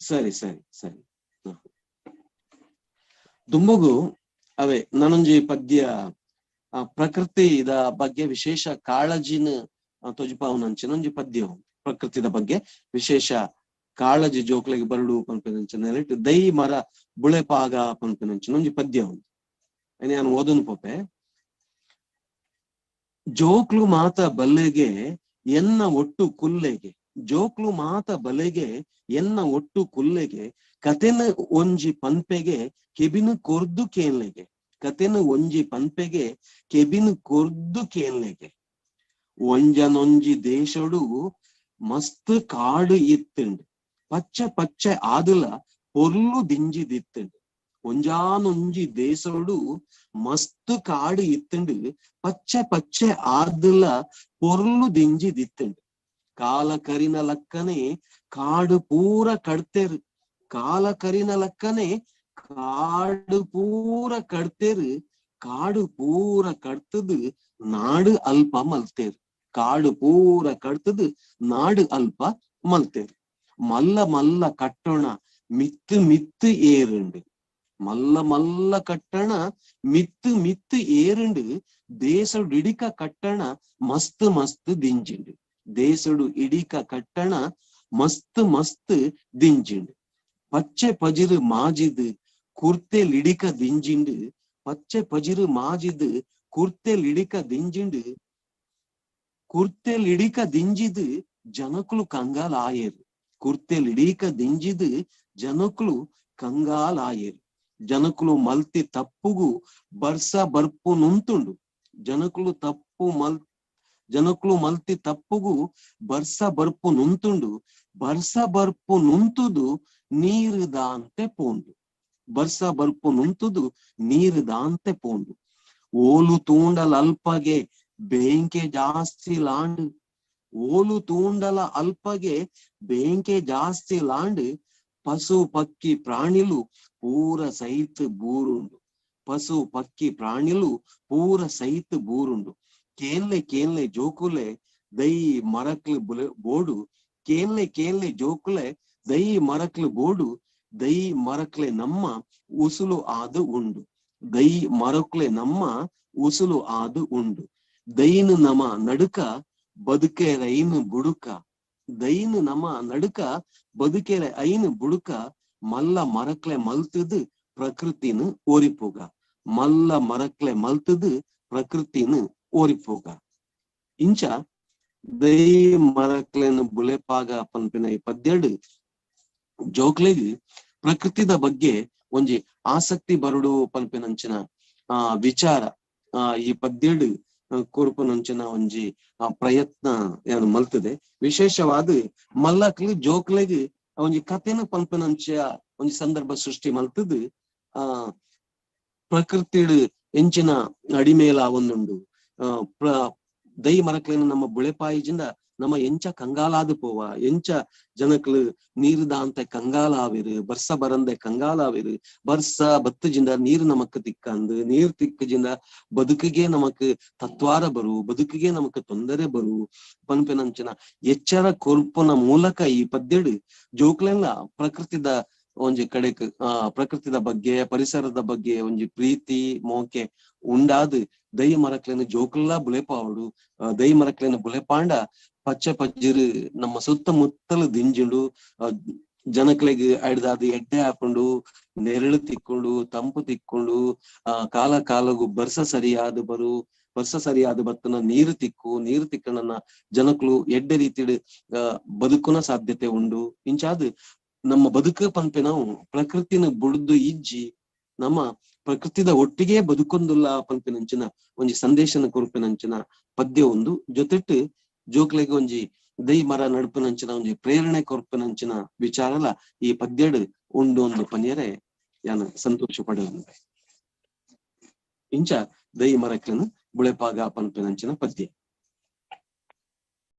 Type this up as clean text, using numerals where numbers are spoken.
ಸರಿ ಸರಿ ಸರಿ. ದುಂಬುಗು ಅವೇ ನನೊಂಜಿ ಪದ್ಯ ಪ್ರಕೃತಿದ ಬಗ್ಗೆ ವಿಶೇಷ ಕಾಳಜಿನ ತೊಜಿಪಾವನಂಚಿನೊಂಜಿ ಪದ್ಯ ಪ್ರಕೃತಿದ ಬಗ್ಗೆ ವಿಶೇಷ ಕಾಳಜಿ ಜೋಕ್ಲೆಗೆ ಬರಡು ಪಂಪಿನಂಚಿನ ದೈ ಮರ ಬುಳೆಪಾಗ ಪಂಪಿನಂಚಿನೊಂಜಿ ಪದ್ಯ ಉಂಟು. ನಾನು ಓದನು ಪೋಪೆ. ಜೋಕ್ಲು ಮಾತ ಬಲ್ಲೆಗೆ ಎನ್ನ ಒಟ್ಟು ಕುಲ್ಲೆಗೆ, ಜೋಕ್ಲು ಮಾತ ಬಲೆಗೆ ಎನ್ನ ಒಟ್ಟು ಕುಲ್ಲೆಗೆ, ಕತೆನ ಒಂಜಿ ಪಂಪೆಗೆ ಕೆಬಿನು ಕೊರ್ದು ಕೇನ್ಲೆಗೆ, ಕತೆನ ಒಂಜಿ ಪಂಪೆಗೆ ಕೆಬಿನು ಕೊರ್ದು ಕೇನ್ಲೆಗೆ, ಒಂಜನೊಂಜಿ ದೇಶಡು ಮಸ್ತ್ ಕಾಡು ಇತ್ತಂಡು, ಪಚ್ಚೆ ಪಚ್ಚೆ ಆದುಲ ಪೊರ್ಲು ದಿಂಜಿದಿತ್ತಂಡು. ಒಂಜಾನೊಂಜಿ ದೇಶಡು ಮಸ್ತ್ ಕಾಡು ಇತ್ತಂಡು, ಪಚ್ಚೆ ಪಚ್ಚೆ ಆದುಲ ಪೊರ್ಲು ದಿಂಜಿದಿತ್ತಂಡು. ಕಾಲ ಕರಿನ ಲಕ್ಕನೆ ಕಾಡು ಪೂರ ಕಡ್ತೆರು, ಕಾಲ ಕರಿನ ಲಕ್ಕನೆ ಕಾಡು ಪೂರ ಕಡ್ತೆರು, ಕಾಡು ಪೂರ ಕಡ್ತದು ನಾಡು ಅಲ್ಪ ಮಲ್ತೇರು, ಕಾಡು ಪೂರ ಕಡ್ತದು ನಾಡು ಅಲ್ಪ ಮಲ್ತೇರು. ಮಲ್ಲ ಮಲ್ಲ ಕಟ್ಟಣ ಮಿತ್ತು ಮಿತ್ತು ಏರುಂಡು, ಮಲ್ಲ ಮಲ್ಲ ಕಟ್ಟಣ ಮಿತ್ತು ಮಿತ್ತು ಏರುಂಡು, ದೇಸಡು ಇಡಿಕ ಕಟ್ಟಣ ಮಸ್ತ್ ಮಸ್ತ್ ದಿಂಜಿಂಡು, ದೇಸಡು ಇಡಿಕ ಕಟ್ಟಣ ಮಸ್ತ್ ಮಸ್ತ್ ದಿಂಜಿಂಡು. ಪಚ್ಚೆ ಪಜಿರು ಮಾಜಿದು ಕುರ್ತೆಲಿಡಿಕ ದಿಂಜಿಂಡು, ಪಚ್ಚೆ ಪಜಿರು ಮಾಜಿದು ಕುರ್ತೆಲಿಡಿಕ ದಿಂಜಿಂಡು, ಕುರ್ತೆಲಿಡಿಕ ದಿಂಜಿದು ಜನಕುಲು ಕಂಗಾಲಾಯೇರು, ಕುರ್ತೆಲಿಡಿಕ ದಿಂಜಿದು ಜನಕುಲು ಕಂಗಾಲಾಯೇರು. ಜನಕುಲು ಮಲ್ತಿ ತಪ್ಪುಗು ಬರ್ಸ ಬರ್ಪು ನುಂತುಂಡು, ಜನಕುಲು ಮಲ್ತಿ ತಪ್ಪುಗು ಬರ್ಸ ಬರ್ಪು ನುಂತುಂಡು, ಬರ್ಸ ಬರ್ಪು ನುಂತುದು ನೀರು ದಾಂತೆ ಪೋಂಡು, ಬರ್ಸ ಬರ್ಪು ನುಂತುದು ನೀರು ದಾಂತೆ ಪೋಂಡು. ಓಲು ತೂಂಡಲ ಅಲ್ಪಗೆ ಬೇಂಕೆ ಜಾಸ್ತಿ ಲಾಂಡು, ಓಲು ತೂಂಡಲ ಅಲ್ಪಗೆ ಬೇಂಕೆ ಜಾಸ್ತಿ ಲಾಂಡು, ಪಶು ಪಕ್ಕಿ ಪ್ರಾಣಿಲು ಪೂರ ಸಹಿತ ಬೂರುಂಡು, ಪಶು ಪಕ್ಕಿ ಪ್ರಾಣಿಲು ಪೂರ ಸಹಿತ ಬೂರುಂಡು. ಕೇನ್ಲೆ ಕೇನ್ಲೆ ಜೋಕುಲೆ ದೈ ಮರಕ್ಲು ಬೋಡು, ಕೇನ್ಲೆ ಕೇನ್ಲೆ ಜೋಕುಲೆ ದೈ ಮರಕ್ಲು ಬೋಡು, ದೈ ಮರಕ್ಲೆ ನಮ್ಮ ಉಸುಲು ಆದು ಉಂಡು, ದೈ ಮರಕ್ಲೆ ನಮ್ಮ ಉಸುಲು ಆದು ಉಂಡು. ದೈನು ನಮ ನಡುಕ ಬದುಕೆರ ಐನು ಬುಡುಕ, ದೈನು ನಮ ನಡುಕ ಬದುಕೆರ ಐನು ಬುಡುಕ, ಮಲ್ಲ ಮರಕ್ಲೆ ಮಲ್ತದು ಪ್ರಕೃತಿನು ಓರಿಪುಗ, ಮಲ್ಲ ಮರಕ್ಲೆ ಮಲ್ತದು ಪ್ರಕೃತಿನು ಓರಿಪುಗ. ಇಂಚ ದೈ ಮರಕ್ಲೆನು ಬುಳೆಪಾಗ ಪಂಪಿನ ಈ ಪದ್ಯಡು ಜೋಕ್ಲೆಗ್ ಪ್ರಕೃತಿದ ಬಗ್ಗೆ ಒಂಜಿ ಆಸಕ್ತಿ ಬರುಡು ಪಂಪಿನಂಚಿನ ವಿಚಾರ ಈ ಪದ್ಯಡು ಕೋರ್ಪುನಂಚಿನ ಒಂಜಿ ಪ್ರಯತ್ನ ಏನು ಮಲ್ತದೆ. ವಿಶೇಷವಾದ ಮಲ್ಲಕ್ಲು ಜೋಕ್ಲೆಗ್ ಒಂಜಿ ಕಥೆನ ಪಂಪಿನಂಚ ಒಂಜಿ ಸಂದರ್ಭ ಸೃಷ್ಟಿ ಮಲ್ತದು. ಪ್ರಕೃತಿಡ್ ಎಂಚಿನ ಅಡಿಮೇಲ ಒಂದುಂಡು, ದೈ ಮರಕ್ಲೇನು ನಮ್ಮ ಬುಳೆಪಾಯಿಜಿಂದ ನಮ್ಮ ಎಂಚ ಕಂಗಾಲಾದು ಪೋವ, ಎಂಚ ಜನಕ್ಲು ನೀರು ದಾಂತೆ ಕಂಗಾಲಾವಿರು, ಬರ್ಸ ಬರಂದೆ ಕಂಗಾಲಾವಿರು, ಬರ್ಸ ಬತ್ತಜಿಂದ ನೀರು ನಮಕ್ ತಿಕ್ಕಂದು, ನೀರು ತಿಕ್ಕಜಿಂದ ಬದುಕಿಗೆ ನಮಕ್ ತತ್ವಾರ ಬರು, ಬದುಕಿಗೆ ನಮಕ್ ತೊಂದರೆ ಬರು ಪನ್ಪೆನಂಚಿನ ಎಚ್ಚರ ಕೊರ್ಪುನ ಮೂಲಕ ಈ ಪದ್ಯಡು ಜೋಕ್ಲೆಲ್ಲ ಪ್ರಕೃತಿದ ಒಂಜಿ ಕಡೆಕ್ ಪ್ರಕೃತಿದ ಬಗ್ಗೆ ಪರಿಸರದ ಬಗ್ಗೆ ಒಂಜಿ ಪ್ರೀತಿ ಮೋಕೆ ಉಂಡಾದ್ ದೈ ಮರಕ್ಲೇನು ಜೋಕ್ಲೆಲ್ಲ ಬುಳೆಪಾವಡು. ದೈ ಮರಕ್ಲೇನು ಬುಳೆಪಾಂಡ ಪಚ್ಚೆ ಪಜ್ಜಿರು ನಮ್ಮ ಸುತ್ತಮುತ್ತಲು ದಿಂಜುಂಡು, ಜನಕ್ಲೆಗ್ ಅಡ್ದಾದ ಎಡ್ಡೆ ಹಾಕೊಂಡು ನೆರಳು ತಿಕ್ಕೊಂಡು ತಂಪು ತಿಕ್ಕೊಂಡು ಕಾಲ ಕಾಲಗು ಬರ್ಸ ಸರಿಯಾದ ಬರು, ವರ್ಷ ಸರಿಯಾದ ಬತ್ತನ ನೀರು ತಿಕ್ಕು, ನೀರು ತಿಕ್ಕಣನ ಜನಕ್ಲು ಎಡ್ಡೆ ರೀತಿಡ್ ಬದುಕುನ ಸಾಧ್ಯತೆ ಉಂಡು. ಇಂಚಾದ್ ನಮ್ಮ ಬದುಕು ಪಂಪೆ ನಾವು ಪ್ರಕೃತಿನ ಬುಡ್ದು ಇಜ್ಜಿ ನಮ್ಮ ಪ್ರಕೃತಿದ ಒಟ್ಟಿಗೆ ಬದುಕೊಂದುಲ್ಲ ಪಂಪಿನಂಚಿನ ಒಂಜಿ ಸಂದೇಶನ ಕೊರ್ಪಿನಂಚಿನ ಪದ್ಯ ಒಂದು ಜೊತೆಟ್ ಜೋಕ್ಲೆಗ್ ಒಂಜಿ ದೈ ಮರ ನಡುಪಿನಂಚಿನ ಒಂಜಿ ಪ್ರೇರಣೆ ಕೊರ್ಪಿನಂಚಿನ ವಿಚಾರಲ ಈ ಪದ್ಯಡ್ ಉಂಡು ಒಂದು ಪನ್ಯರೆ ಯಾನು ಸಂತೋಷ ಪಡೆಯುಂಡೆ. ಇಂಚ ದೈ ಮರಕ್ಲೆನು ಬುಳೆಪಾಗ ಪಂಪಿನಂಚಿನ ಪದ್ಯ.